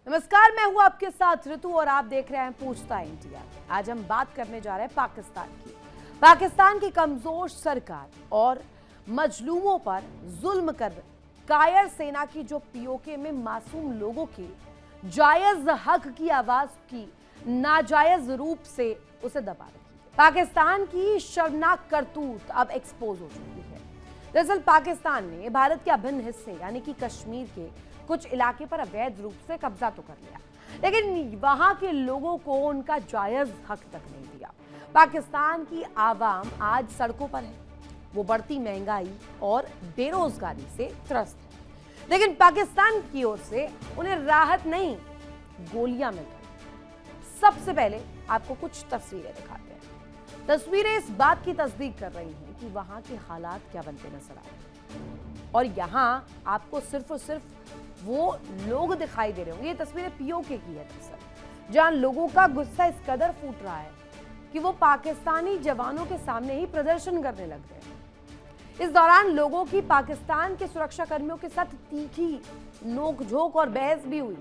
नमस्कार, मैं हूं आपके साथ ऋतु और आप देख रहे हैं पूछता इंडिया। आज हम बात करने जा रहे हैं पाकिस्तान की। पाकिस्तान की कमजोर सरकार और मजलूमों पर जुल्म कर कायर सेना की जो पीओके में मासूम लोगों के जायज हक की आवाज की नाजायज रूप से उसे दबा रखी है। पाकिस्तान की शर्मनाक करतूत अब एक्सपोज हो चुकी है। दरअसल पाकिस्तान ने भारत के अभिन्न हिस्से यानी कि कश्मीर के कुछ इलाके पर अवैध रूप से कब्जा तो कर लिया, लेकिन वहां के लोगों को उनका जायज हक तक नहीं दिया। पाकिस्तान की आवाम आज सड़कों पर है। वो बढ़ती महंगाई और बेरोजगारी से त्रस्त है, लेकिन पाकिस्तान की ओर से उन्हें राहत नहीं, गोलियां मिल रही। सबसे पहले आपको कुछ तस्वीरें दिखाते हैं। तस्वीरें इस बात की तस्दीक कर रही हैं कि वहां के हालात क्या बनते नजर आ रहे हैं, और यहां आपको सिर्फ और सिर्फ वो लोग दिखाई दे रहे होंगे। ये तस्वीरें पीओके की है दरअसल, जहां लोगों का गुस्सा इस कदर फूट रहा है कि वो पाकिस्तानी जवानों के सामने ही प्रदर्शन करने लग गए। इस दौरान लोगों की पाकिस्तान के सुरक्षा कर्मियों के साथ तीखी नोकझोंक और बहस भी हुई।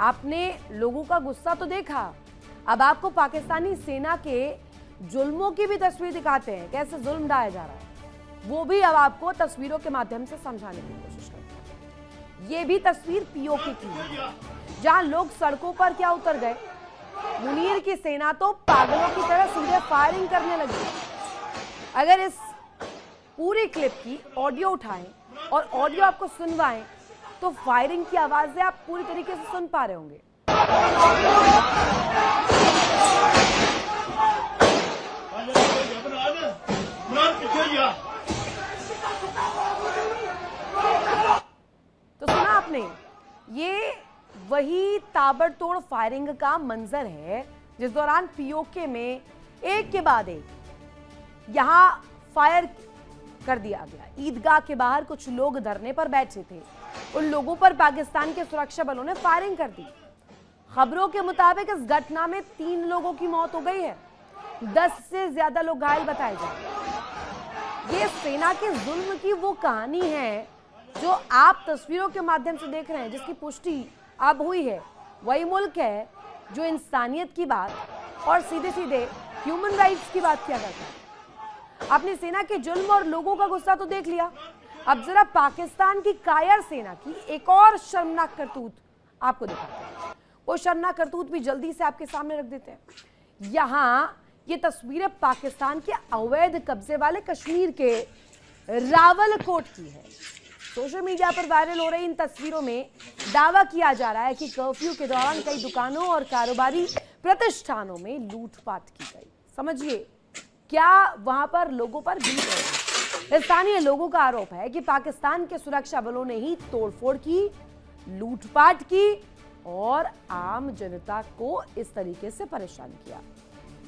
आपने लोगों का गुस्सा तो देखा, अब आपको पाकिस्तानी सेना के जुल्मों की भी तस्वीर दिखाते हैं, कैसे जुल्म ढाया जा रहा है वो भी अब आपको तस्वीरों के माध्यम से समझाने की कोशिश करते हैं। ये भी तस्वीर पीओके की है, जहां लोग सड़कों पर क्या उतर गए, मुनीर की सेना तो पागलों की तरह सीधे फायरिंग करने लगी। अगर इस पूरी क्लिप की ऑडियो उठाएं और ऑडियो आपको सुनवाएं तो फायरिंग की आवाजें आप पूरी तरीके से सुन पा रहे होंगे। तो सुना आपने, ये वही ताबड़तोड़ फायरिंग का मंजर है जिस दौरान पीओके में एक के बाद एक यहां फायर कर दिया गया। ईदगाह के बाहर कुछ लोग धरने पर बैठे थे, उन लोगों पर पाकिस्तान के सुरक्षा बलों ने फायरिंग कर दी। खबरों के मुताबिक इस घटना में 3 लोगों की मौत हो गई है, 10 से ज्यादा लोग घायल बताए जा रहे हैं। ये सेना के जुल्म की वो कहानी है जो आप तस्वीरों के माध्यम से देख रहे हैं, जिसकी पुष्टि अब हुई है। वही मुल्क है जो इंसानियत की बात और सीधे सीधे ह्यूमन राइट्स की बात किया करता है। अपनी सेना के जुल्म और लोगों का गुस्सा तो देख लिया, अब जरा पाकिस्तान की कायर सेना की एक और शर्मनाक करतूत आपको दिखाते हैं। वो शर्मनाक करतूत भी जल्दी से आपके सामने रख देते हैं। यहां ये तस्वीरें पाकिस्तान के अवैध कब्जे वाले कश्मीर के रावलकोट की है। सोशल मीडिया पर वायरल हो रही इन तस्वीरों में दावा किया जा रहा है कि कर्फ्यू के दौरान कई दुकानों और कारोबारी प्रतिष्ठानों में लूटपाट की गई। समझिए क्या वहां पर लोगों पर बीत रही है। स्थानीय लोगों का आरोप है कि पाकिस्तान के सुरक्षा बलों ने ही तोड़फोड़ की, लूटपाट की और आम जनता को इस तरीके से परेशान किया।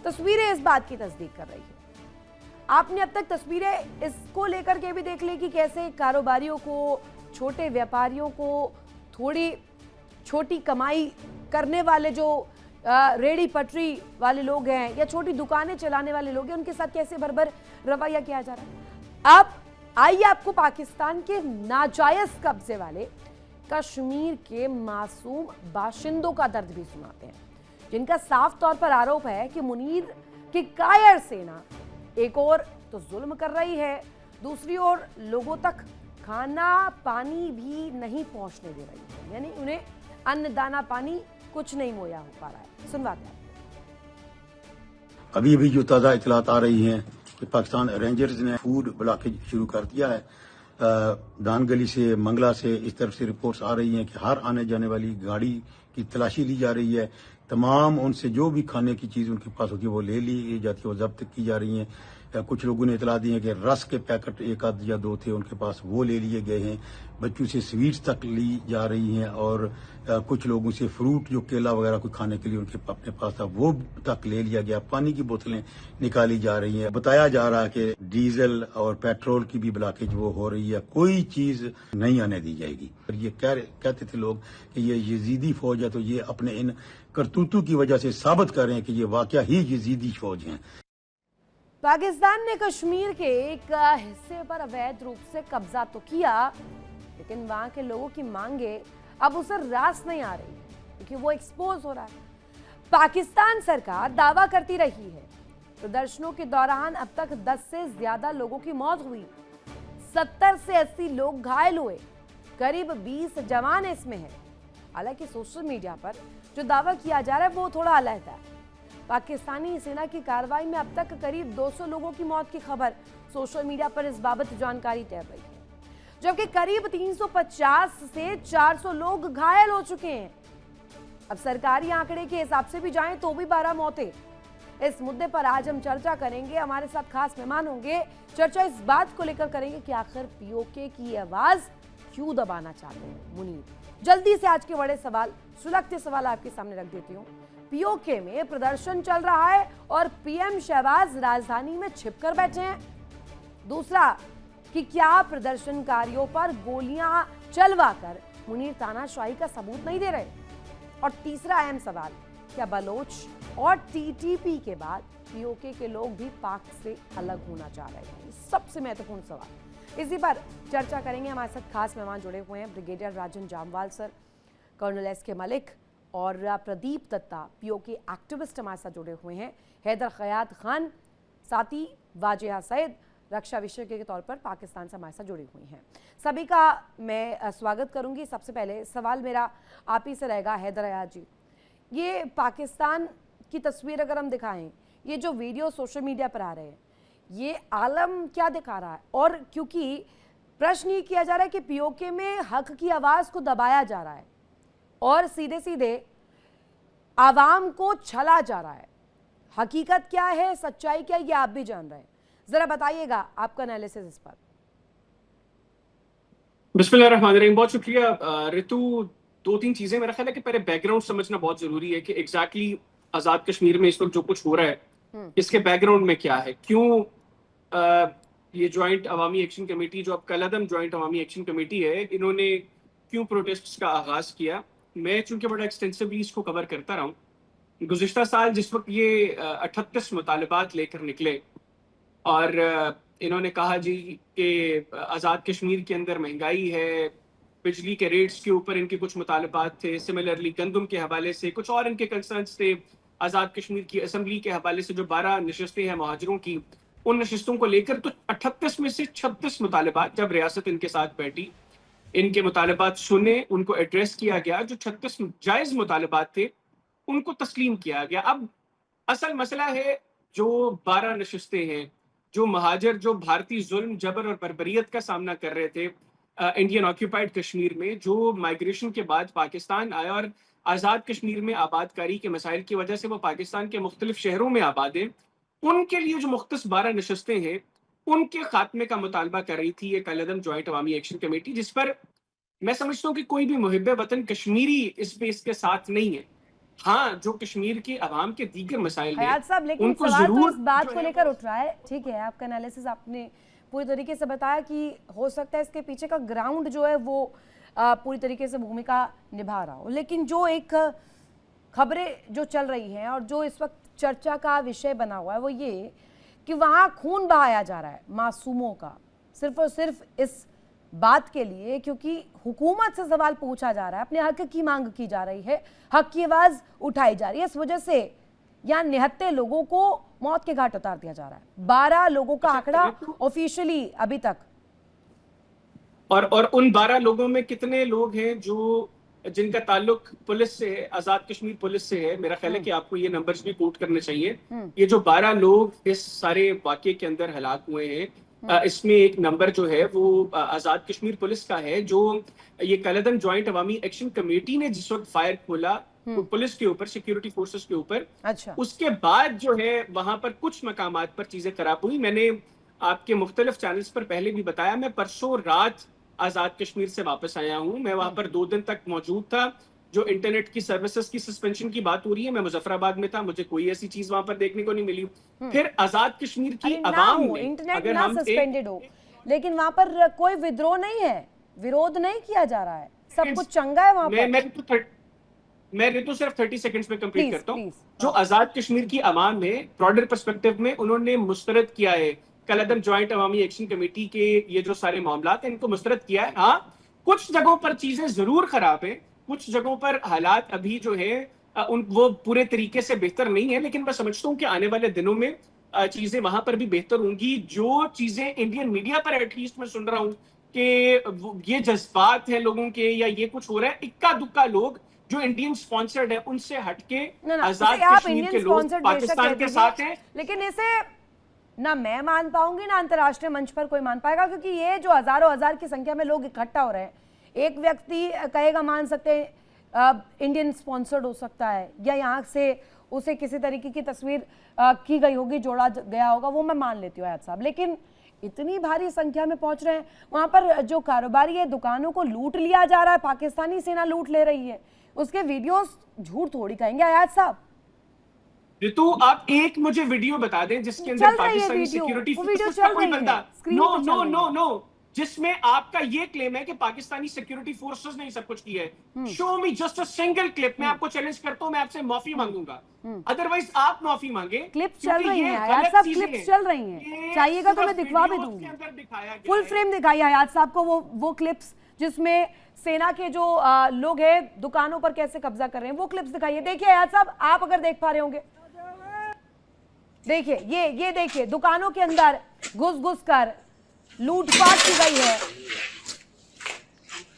तस्वीरें इस बात की तस्दीक कर रही है। आपने अब तक तस्वीरें इसको लेकर के भी देख ली कि कैसे कारोबारियों को, छोटे व्यापारियों को, थोड़ी छोटी कमाई करने वाले जो रेडी पटरी वाले लोग हैं या छोटी दुकानें चलाने वाले लोग हैं, उनके साथ कैसे भरभर रवैया किया जा रहा है। अब आइए आपको पाकिस्तान के नाजायज कब्जे वाले कश्मीर के मासूम बाशिंदों का दर्द भी सुनाते हैं, जिनका साफ तौर पर आरोप है कि मुनीर की कायर सेना एक और तो जुल्म कर रही है, दूसरी ओर लोगों तक खाना पानी भी नहीं पहुंचने दे रही है, यानी उन्हें अन्न दाना पानी कुछ नहीं मुहैया हो पा रहा है। सुनवाते हैं। अभी जो ताज़ा इतलात आ रही हैं कि पाकिस्तान रेंजर्स ने फूड ब्लॉकेज शुरू कर दिया है। दान गली से, मंगला से इस तरफ से रिपोर्ट्स आ रही हैं कि हर आने जाने वाली गाड़ी की तलाशी ली जा रही है। तमाम उनसे जो भी खाने की चीज़ उनके पास होती है वो ले ली जाती है, वो जब्त की जा रही हैं। कुछ लोगों ने इतला दी है कि रस के पैकेट एक आध या 2 थे उनके पास, वो ले लिए गए हैं। बच्चों से स्वीट्स तक ली जा रही हैं और कुछ लोगों से फ्रूट जो केला वगैरह कोई खाने के लिए उनके अपने पास था वो तक ले लिया गया। पानी की बोतलें निकाली जा रही हैं। बताया जा रहा है कि डीजल और पेट्रोल की भी ब्लॉकेज वो हो रही है, कोई चीज नहीं आने दी जाएगी। ये कहते थे लोग कि ये यजीदी फौज है, तो ये अपने इन करतूतों की वजह से साबित कर रहे हैं कि ये वाकया ही यजीदी फौज हैं। पाकिस्तान ने कश्मीर के एक हिस्से पर अवैध रूप से कब्जा तो किया, लेकिन वहां के लोगों की मांगे अब उसे रास नहीं आ रही क्योंकि वो एक्सपोज हो रहा है। पाकिस्तान सरकार दावा करती रही है प्रदर्शनों के दौरान अब तक 10 से ज्यादा लोगों की मौत हुई, 70 से 80 लोग घायल हुए, करीब 20 जवान इसमें हैं। हालांकि सोशल मीडिया पर जो दावा किया जा रहा है वो थोड़ा अलग है। पाकिस्तानी सेना की कार्रवाई में अब तक करीब 200 लोगों की मौत की खबर सोशल मीडिया पर इस बाबत जानकारी तैर रही है, जबकि करीब 350 से 400 लोग घायल हो चुके हैं। अब सरकारी आंकड़े के हिसाब से भी जाएं तो भी 12 मौतें। इस मुद्दे पर आज हम चर्चा करेंगे। हमारे साथ खास मेहमान होंगे। चर्चा इस बात को लेकर करेंगे कि आखिर पीओके की आवाज क्यों दबाना चाहते हैं मुनीर। जल्दी से आज के बड़े सवाल, सुलगते सवाल आपके सामने रख देती हूँ। पीओके में प्रदर्शन चल रहा है और पीएम शहबाज राजधानी में छिपकर बैठे हैं। दूसरा कि क्या प्रदर्शनकारियों पर गोलियां चलवाकर मुनीर तानाशाही का सबूत नहीं दे रहे। और तीसरा अहम सवाल, क्या बलोच और टीटीपी के बाद पीओके के लोग भी पाक से अलग होना चाह रहे हैं। सबसे महत्वपूर्ण सवाल, इसी पर चर्चा करेंगे। हमारे साथ खास मेहमान जुड़े हुए हैं, brigadier Rajan Jamwal sir, colonel SK Malik और प्रदीप दत्ता, पीओके एक्टिविस्ट हमारे साथ जुड़े हुए हैं, हैदर खयात खान, साथ ही वाजिया सैद, रक्षा विशेषज्ञ के तौर पर पाकिस्तान से हमारे साथ जुड़ी हुई हैं। सभी का मैं स्वागत करूंगी। सबसे पहले सवाल मेरा आप ही से रहेगा, हैदर खयात जी, ये पाकिस्तान की तस्वीर अगर हम दिखाएं, ये जो वीडियो सोशल मीडिया पर आ रहे हैं, ये आलम क्या दिखा रहा है? और क्योंकि प्रश्न ये किया जा रहा है कि पीओके में हक की आवाज को दबाया जा रहा है और सीधे सीधे आवाम को छला जा रहा है। हकीकत क्या है, सच्चाई क्या है, ये आप भी जान रहे हैं। जरा बताइएगा आपका एनालिसिस इस पर। बिस्मिल्लाहिर्रहमानिर्रहीम। बहुत शुक्रिया ऋतु। 2-3 चीजें मेरा ख्याल है कि पहले बैकग्राउंड समझना बहुत जरूरी है कि एग्जैक्टली आजाद कश्मीर में इस वक्त जो कुछ हो रहा है इसके बैकग्राउंड में क्या है, क्यों ये ज्वाइंट अवामी एक्शन कमेटी, जो अब कलअदम ज्वाइंट अवामी एक्शन कमेटी है, इन्होंने क्यों प्रोटेस्ट का आगाज किया। मैं चूंकि बड़ा एक्सटेंसिवली इसको कवर करता रहा हूँ, गुज़िश्ता साल जिस वक्त ये 38 मुतालबात लेकर निकले और इन्होंने कहा जी कि आज़ाद कश्मीर के अंदर महंगाई है, बिजली के रेट्स के ऊपर इनके कुछ मुतालबात थे, सिमिलरली गंदम के हवाले से कुछ और इनके कंसर्न्स थे, आज़ाद कश्मीर की असम्बली के हवाले से जो 12 नशस्तें हैं महाजरों की, उन नशस्तों को लेकर तो 38 में से 36 मुतालबात जब रियासत इनके साथ बैठी, इनके मुतालबात सुने, उनको एड्रेस किया गया, जो 36 जायज़ मुतालबात थे उनको तस्लीम किया गया। अब असल मसला है जो 12 नशस्तें हैं, जो महाजर जो भारतीय जुल्म, जबर और बर्बरियत का सामना कर रहे थे इंडियन ऑक्यूपाइड कश्मीर में, जो माइग्रेशन के बाद पाकिस्तान आया और आज़ाद कश्मीर में आबादकारी के मसाइल की वजह से वो पाकिस्तान के मुख्तलिफ शहरों में आबाद हैं, उनके लिए जो मुख्तस 12 नशस्तें हैं उनके खात्मे का मुतालबा कर रही थी ये कलअदम ज्वाइंट अवामी एक्शन कमेटी, जिस पर मैं समझता हूँ कि कोई भी मुहिब्बे वतन कश्मीरी इस पे इसके साथ नहीं है। हाँ, जो कश्मीर के अवाम के दीगर मसाइल हैं साहब, लेकिन उनको सवाल तो जरूर इस बात को लेकर उठ रहा है, ठीक है, आपका एनालिसिस आपने पूरी तरीके से बताया कि हो सकता है इसके पीछे का ग्राउंड जो है वो पूरी तरीके से भूमिका निभा रहा हो, लेकिन जो एक खबरें जो चल रही हैं और जो इस वक्त चर्चा का विषय बना हुआ है वो ये कि वहाँ खून बहाया जा रहा है मासूमों का, सिर्फ और सिर्फ इस बात के लिए क्योंकि हुकूमत से सवाल पूछा जा रहा है, अपने हक की मांग की जा रही है, हक की आवाज उठाई जा रही है। इस वजह से यहाँ 79 लोगों को मौत के घाट उतार दिया जा रहा है। 12 लोगों का आंकड़ा ऑफिशियली अभी तक। और उन 12 लोगों में कितने लोग हैं जो जिनका ताल्लुक पुलिस से है, आजाद कश्मीर पुलिस से है। मेरा ख्याल है कि आपको ये नंबर्स भी कोट करने चाहिए। ये जो 12 लोग इस सारे वाकये के अंदर हलाक हुए हैं, इसमें एक नंबर जो है वो आजाद कश्मीर पुलिस का है, जो ये कलअदम ज्वाइंट अवामी एक्शन कमेटी ने जिस वक्त फायर खोला पुलिस के ऊपर, सिक्योरिटी फोर्सेस के ऊपर, अच्छा, उसके बाद जो है वहां पर कुछ मकामात पर चीजें खराब हुई। मैंने आपके मुख्तलिफ चैनल्स पर पहले भी बताया, मैं परसों रात आजाद कश्मीर से वापस आया हूं। मैं वहां पर 2 दिन तक मौजूद था। जो इंटरनेट की सर्विसेज की सस्पेंशन की बात हो रही है, मैं मुजफ्फराबाद में था, मुझे कोई ऐसी चीज वहां पर देखने को नहीं मिली। फिर आजाद कश्मीर की आवाम में इंटरनेट ना सस्पेंडेड हो, लेकिन वहां पर कोई विद्रोह नहीं है, विरोध नहीं किया जा रहा है, सब कुछ चंगा है वहां पर। मैं ऋतु सिर्फ 30 सेकंड्स में कंप्लीट करता हूँ। जो आजाद कश्मीर की आवाम है, ब्रॉडर पर्सपेक्टिव में उन्होंने मुस्तरद किया है कलअदम ज्वाइंट अवामी एक्शन कमेटी के ये जो सारे मामलात हैं, इनको मुस्तरद किया है। हाँ, कुछ जगहों पर चीजें जरूर खराब है, कुछ जगहों पर हालात अभी जो है वो पूरे तरीके से बेहतर नहीं है, लेकिन मैं समझता हूँ कि आने वाले दिनों में चीजें वहां पर भी बेहतर होंगी। जो चीजें इंडियन मीडिया पर एटलीस्ट मैं सुन रहा हूँ कि ये जज्बात है लोगों के या ये कुछ हो रहा है, इक्का दुक्का लोग जो इंडियन स्पॉन्सर्ड है उनसे हटके ना ना आजाद इसे आप कश्मीर इंडियन के लोग स्पॉन्सर्ड बेशक कह पाकिस्तान के साथ दीजिए, हैं। लेकिन इसे ना मैं मान पाऊंगी ना अंतर्राष्ट्रीय मंच पर कोई मान पाएगा, क्योंकि ये जो हजारों हजार की संख्या में लोग इकट्ठा हो रहे हैं, एक व्यक्ति कहेगा मान सकते हैं इंडियन स्पॉन्सर्ड हो सकता है, या यहाँ से उसे किसी तरीके की तस्वीर की गई होगी, जोड़ा गया होगा, वो मैं मान लेती हूँ अयाज साहब, लेकिन इतनी भारी संख्या में पहुंच रहे हैं, वहां पर जो कारोबारी है दुकानों को लूट लिया जा रहा है, पाकिस्तानी सेना लूट ले रही है, उसके वीडियोस झूठ थोड़ी कहेंगे अयाज साहब। ऋतु, आप एक मुझे वीडियो बता दें जिसके अंदर चल रही है पाकिस्तानी वीडियो, सिक्योरिटी वो वीडियो फोर्सेस का चल कोई रही बंदा, है, स्क्रीन नो पे चल नो रही नो है। नो, जिसमें आपका ये क्लेम है कि पाकिस्तानी सिक्योरिटी फोर्सेस ने सब कुछ किया है। Show me just a single clip. मैं आपको चैलेंज करता हूं, मैं आपसे माफी मांगूंगा, अदरवाइज आप माफी मांगे। क्लिप चल रही हैं अयाज साहब, क्लिप्स चल रही हैं, चाहिएगा तो मैं दिखवा भी दूंगी, फुल फ्रेम दिखाइए अयाज साहब को वो क्लिप्स जिसमें सेना के जो लोग हैं दुकानों पर कैसे कब्जा कर रहे हैं, वो क्लिप्स दिखाइए। देखिए अयाज साहब, आप अगर देख पा रहे होंगे, देखिए ये देखिए दुकानों के अंदर घुस घुस कर लूटपाट की गई है।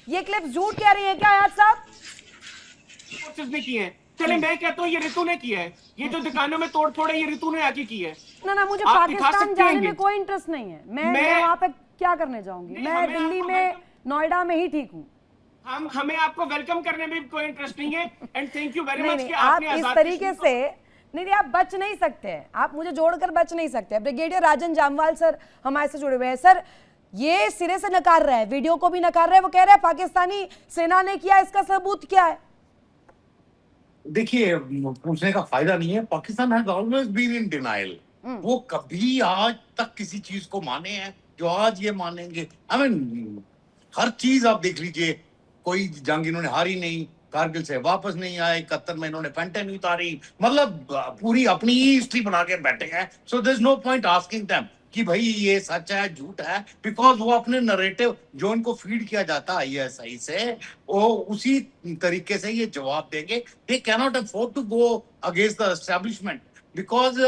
ये क्लिप्स झूठ कह रही है क्या अयाज साहब? फोर्सेस ने की है। चले मैं कहता हूँ ये ऋतु ने किया है, ये जो दुकानों में तोड़ फोड़ है ये ऋतु ने आके की है। ना मुझे आप दिखा पाकिस्तान सकते जाने हैं में ये? कोई इंटरेस्ट नहीं है, मैं वहां पे क्या करने जाऊंगी, मैं हमें दिल्ली आपको में नोएडा में ही ठीक हूँ। हमें आपको वेलकम करने में भी कोई इंटरेस्ट नहीं है। And thank you very much नहीं, कि आप आपने इस आजाद तरीके कश्मीर से नहीं, आप बच नहीं सकते हैं, आप मुझे जोड़कर बच नहीं सकते। ब्रिगेडियर राजन जामवाल सर हमारे से जुड़े हुए हैं। सर, ये सिरे से नकार रहा है, वीडियो को भी नकार रहा है, वो कह रहा है पाकिस्तानी सेना ने किया, इसका सबूत क्या है? देखिए, पूछने का फायदा नहीं है। Pakistan has always been in denial. वो कभी आज तक किसी चीज को माने हैं जो आज ये मानेंगे? आई मीन हर चीज आप देख लीजिए, कोई जंग इन्होंने हारी नहीं, कारगिल से वापस नहीं आए, 71 में इन्होंने पैंटें नहीं उतारी, मतलब पूरी अपनी हिस्ट्री बना के बैठे हैं। So there is no point asking them कि भाई ये सच है झूठ है, बिकॉज वो अपने नरेटिव जो उनको फीड किया जाता है आईएसआई से, वो उसी तरीके से ये जवाब देंगे। They can not afford to go against the establishment, because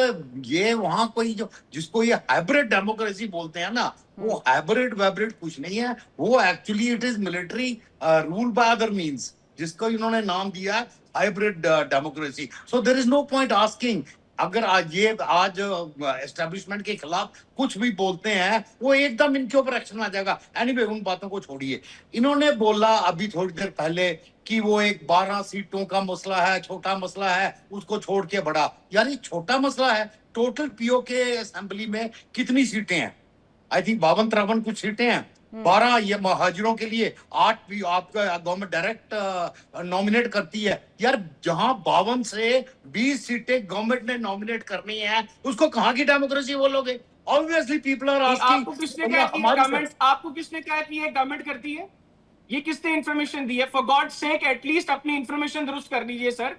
ये वहां कोई जो जिसको ये हाइब्रिड डेमोक्रेसी बोलते हैं ना, वो हाइब्रिड वैब्रिड कुछ नहीं है, वो actually it is military rule by other means, जिसको इन्होंने नाम दिया है hybrid democracy. So there is no point asking. अगर आज एस्टेब्लिशमेंट के खिलाफ कुछ भी बोलते हैं, वो एकदम इनके ऊपर एक्शन आ जाएगा। एनीवे, उन बातों को छोड़िए। इन्होंने बोला अभी थोड़ी देर पहले कि वो एक 12 सीटों का मसला है, छोटा मसला है, उसको छोड़ के बड़ा। यानी छोटा मसला है। टोटल पीओके असेंबली में कितनी सीटें हैं? आई थिंक 52-53 कुछ सीटें हैं। 12 ये महाजिरों के लिए, 8 भी आपका गवर्नमेंट डायरेक्ट नॉमिनेट करती है। यार, जहां 52 से 20 सीटें गवर्नमेंट ने नॉमिनेट करनी है, उसको कहां की डेमोक्रेसी बोलोगे? Obviously people are asking. आपको किसने कहा कि गवर्नमेंट, आपको किसने कहा कि ये गवर्नमेंट करती है? ये किसने इंफॉर्मेशन दी है? फॉर गॉड सेक एटलीस्ट अपनी इंफॉर्मेशन दुरुस्त कर लीजिए सर।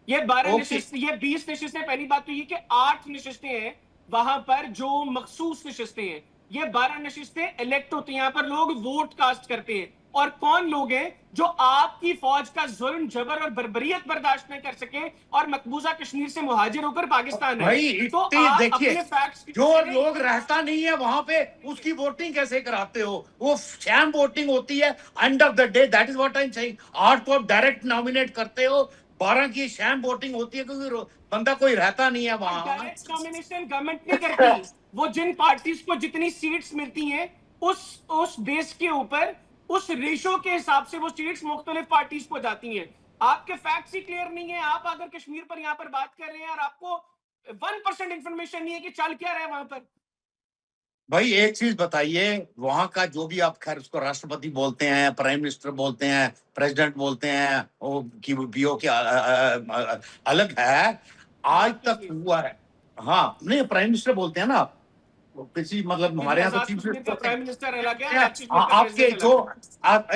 ये 12 नशिस्तें, ये 20 नशिस्तें, पहली बात तो ये कि 8 नशिस्तें हैं वहां पर जो मखसूस नशिस्तें हैं। ये 12 नशिस्तें इलेक्ट होती हैं, यहाँ पर लोग वोट कास्ट करते हैं। और कौन लोग हैं जो आपकी फौज का जुल्म, जबर और बर्बरियत बर्दाश्त नहीं कर सके और मकबूजा कश्मीर से मुहाजिर होकर पाकिस्तान भाई है? तो इतनी देखिए, अपने फैक्ट्स जो लोग रहता नहीं है वहां पे, उसकी वोटिंग कैसे कराते हो? वो शैम वोटिंग होती है। End of the day that is what I am saying. 8 को आप डायरेक्ट नॉमिनेट करते हो, 12 की शैम वोटिंग होती है, क्योंकि बंदा कोई रहता नहीं है वहां। डायरेक्ट नॉमिनेशन गवर्नमेंट नहीं करती। वो जिन पार्टीज को जितनी सीट्स मिलती हैं, उस बेस के ऊपर, उस रेशो के हिसाब से वो सीट्स मुख्तलिफ पार्टीज को जाती हैं। आपके फैक्ट्स ही क्लियर नहीं है। आप अगर कश्मीर पर यहाँ पर बात कर रहे हैं और आपको 1% इंफॉर्मेशन नहीं है कि चल क्या रहा है वहां पर। भाई एक चीज बताइए, वहां का जो भी आप, खैर उसको राष्ट्रपति बोलते हैं, प्राइम मिनिस्टर बोलते हैं, प्रेसिडेंट बोलते हैं, वो की बीओ के अलग है। आज तक हुआ है? हाँ, नहीं, प्राइम मिनिस्टर बोलते हैं ना आप, किसी मतलब हमारे यहाँ तो चीफ मिनिस्टर, प्राइम मिनिस्टर अलग है, आपके जो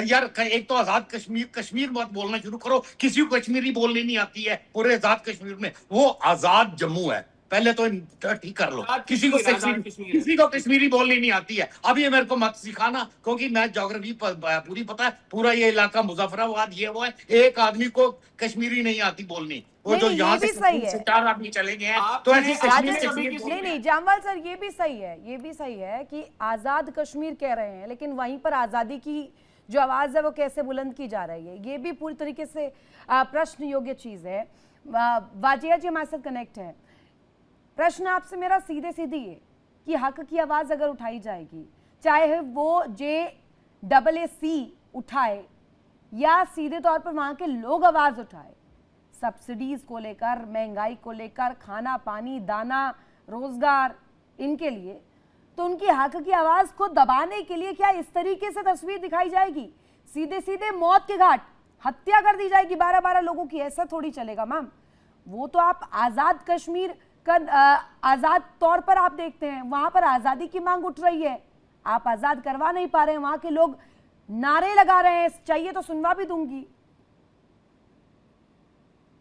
यार, एक तो आजाद कश्मीर, कश्मीर मत बोलना शुरू करो। किसी को कश्मीरी बोलनी नहीं आती है पूरे आजाद कश्मीर में। वो आजाद जम्मू है, पहले तो ठीक कर लो। आजाद किसी को कश्मीर, किसी को कश्मीरी बोलनी नहीं आती है। अब ये मेरे को मत सिखाना, क्योंकि मैं ज्योग्राफी पूरी पता है, पूरा ये इलाका मुजफ्फराबाद ये वो है, एक आदमी को कश्मीरी नहीं आती बोलनी। वो नहीं, जो नहीं, यहाँ ये भी से सही है। 4 आदमी चले गए हैं, आप तो ऐसी राजेश, कश्मीरी नहीं नहीं जामवाल सर, ये भी सही है, ये भी सही है कि आजाद कश्मीर कह रहे हैं, लेकिन वहीं पर आजादी की जो आवाज है वो कैसे बुलंद की जा रही है, ये भी पूरी तरीके से प्रश्न योग्य चीज है। वाजिया जी हमारे साथ कनेक्ट है। प्रश्न आपसे मेरा सीधे सीधी है कि हक की आवाज अगर उठाई जाएगी, चाहे वो JAAC उठाए या सीधे तौर पर वहां के लोग आवाज उठाए, सब्सिडीज को लेकर, महंगाई को लेकर, खाना पानी दाना रोजगार, इनके लिए, तो उनकी हक की आवाज को दबाने के लिए क्या इस तरीके से तस्वीर दिखाई जाएगी, सीधे सीधे मौत के घाट, हत्या कर दी जाएगी 12-12 लोगों की? ऐसा थोड़ी चलेगा मैम। वो तो आप आजाद कश्मीर का आजाद तौर पर आप देखते हैं, वहां पर आजादी की मांग उठ रही है, आप आजाद करवा नहीं पा रहे हैं, वहां के लोग नारे लगा रहे हैं, चाहिए तो सुनवा भी दूंगी।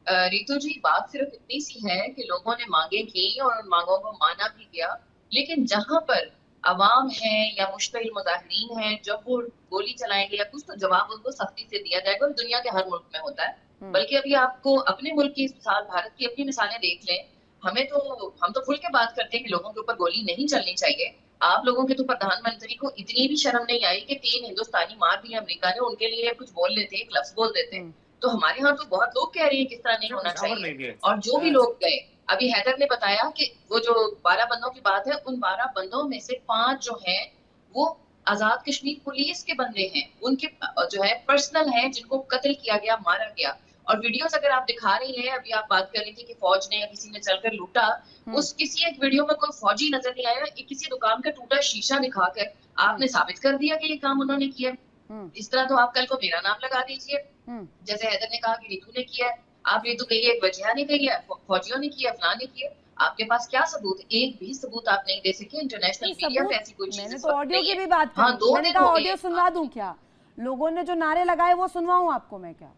रितु जी, बात सिर्फ इतनी सी है कि लोगों ने मांगे की और उन मांगों को माना भी गया, लेकिन जहां पर अवाम है या मुश्तइल मुजाहिरीन है, जब वो गोली चलाएंगे या कुछ, तो जवाब उनको सख्ती से दिया जाएगा, और दुनिया के हर मुल्क में होता है। बल्कि अभी आपको अपने मुल्क की मिसाल, भारत की अपनी मिसालें देख लें। हम तो खुल के बात करते हैं कि लोगों के ऊपर गोली नहीं चलनी चाहिए। आप लोगों के तो प्रधानमंत्री को इतनी भी शर्म नहीं आई कि 3 हिंदुस्तानी मार दिए अमेरिका ने, उनके लिए कुछ बोल लेते, एक लफ्ज बोल देते। तो हमारे यहाँ तो बहुत लोग कह रहे हैं किस तरह नहीं होना चाहिए, और जो भी लोग गए, अभी हैदर ने बताया कि वो जो 12 बंदों की बात है, उन 12 बंदों में से 5 जो हैं वो आजाद कश्मीर पुलिस के बंदे हैं, उनके जो है पर्सनल हैं, जिनको कत्ल किया गया, मारा गया। और वीडियोस अगर आप दिखा रही हैं, अभी आप बात कर रही थी कि फौज ने या किसी ने चलकर लूटा, उस किसी एक वीडियो में कोई फौजी नजर नहीं आया, किसी दुकान का टूटा शीशा दिखाकर आपने साबित कर दिया कि ये काम उन्होंने किया। इस तरह तो आप कल को मेरा नाम लगा दीजिए, जैसे हैदर ने कहा कि रितु ने किया है, आप ये तो कहिए वजह ने कही है, फौजियों ने किया, फलां ने किया। आपके पास क्या सबूत? एक भी सबूत आप नहीं दे सके। इंटरनेशनल मीडिया पे ऐसी कोई चीज मैंने तो ऑडियो की भी बात हाँ, की, मैंने कहा ऑडियो सुनवा दूं क्या? लोगों ने जो नारे लगाए वो सुनवाऊं आपको मैं क्या?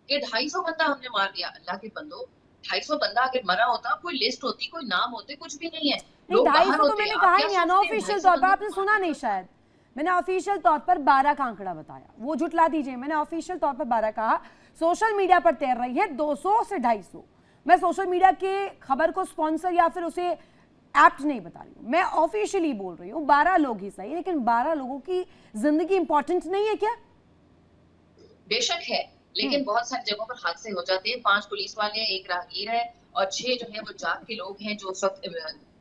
कि 250 बंदा हमने मार दिया। अल्लाह के बंदो, 250 बंदा अगर मरा होता, कोई लिस्ट होती, कोई नाम होते, कुछ भी नहीं है। 250 तो मैंने कहा ही नहीं, अनऑफिशियल तौर पर आपने सुना नहीं शायद। मैंने ऑफिशियल तौर पर 12 का आंकड़ा बताया, वो झुटला दीजिए। मैंने ऑफिशियल तौर पर 12 कहा, सोशल मीडिया पर तैर रही है 200 से 250। मैं सोशल मीडिया के खबर को स्पॉन्सर या फिर उसे एप्ट नहीं बता रही हूँ, मैं ऑफिशियली बोल रही हूँ। 12 लोग ही सही, लेकिन 12 लोगों की जिंदगी इंपॉर्टेंट नहीं है क्या? बेशक है, लेकिन बहुत सारी जगहों पर हादसे हो जाते हैं। 5 पुलिस वाले, 1 राहगीर है, और 6 जो है वो जाग के लोग हैं जो उस वक्त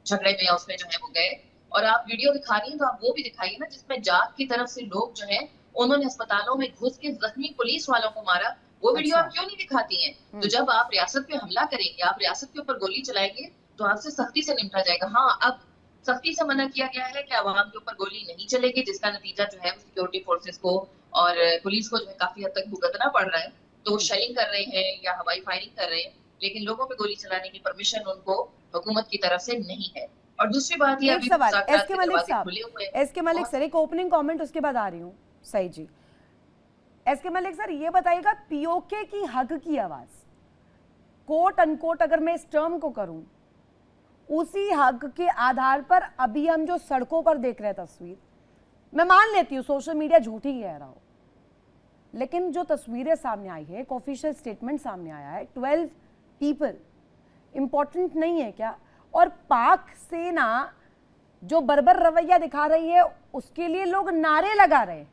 झगड़े में उसमें जो है वो गए। और आप वीडियो दिखा रही हैं तो आप वो भी दिखाइए ना, जिसमें जाग की तरफ से लोग जो है उन्होंने अस्पतालों में घुस के जख्मी पुलिस वालों को मारा। वो वीडियो आप क्यों नहीं दिखाती हैं? तो जब आप रियासत पे हमला करेंगे, आप रियासत के ऊपर गोली चलाएंगे, तो आपसे सख्ती से निपटा जाएगा। हाँ, अब सख्ती से मना किया गया है कि आवाम के ऊपर गोली नहीं चलेगी, जिसका नतीजा जो है सिक्योरिटी फोर्सेस को और पुलिस को जो है काफी हद तक भुगतना पड़ रहा है। तो शेलिंग कर रहे हैं या हवाई फायरिंग कर रहे हैं, लेकिन लोगों पे गोली चलाने की परमिशन उनको हुकूमत की तरफ से नहीं है। और दूसरी बात ये, एक सवाल एसके मलिक साहब, एसके मलिक सर, एक ओपनिंग कमेंट, उसके बाद आ रही हूँ। सही जी, एसके मलिक सर ये बताइएगा, पीओके की हक की आवाज, कोट अनकोट अगर मैं इस टर्म को करूं, उसी हक के आधार पर अभी हम जो सड़कों पर देख रहे हैं तस्वीर, मैं मान लेती हूँ सोशल मीडिया झूठी कह रहा हो, लेकिन जो तस्वीरें सामने आई है, एक ऑफिशियल स्टेटमेंट सामने आया है, 12 पीपल, इंपॉर्टेंट नहीं है क्या? और पाक सेना जो बर्बर रवैया दिखा रही है, उसके लिए लोग नारे लगा रहे हैं।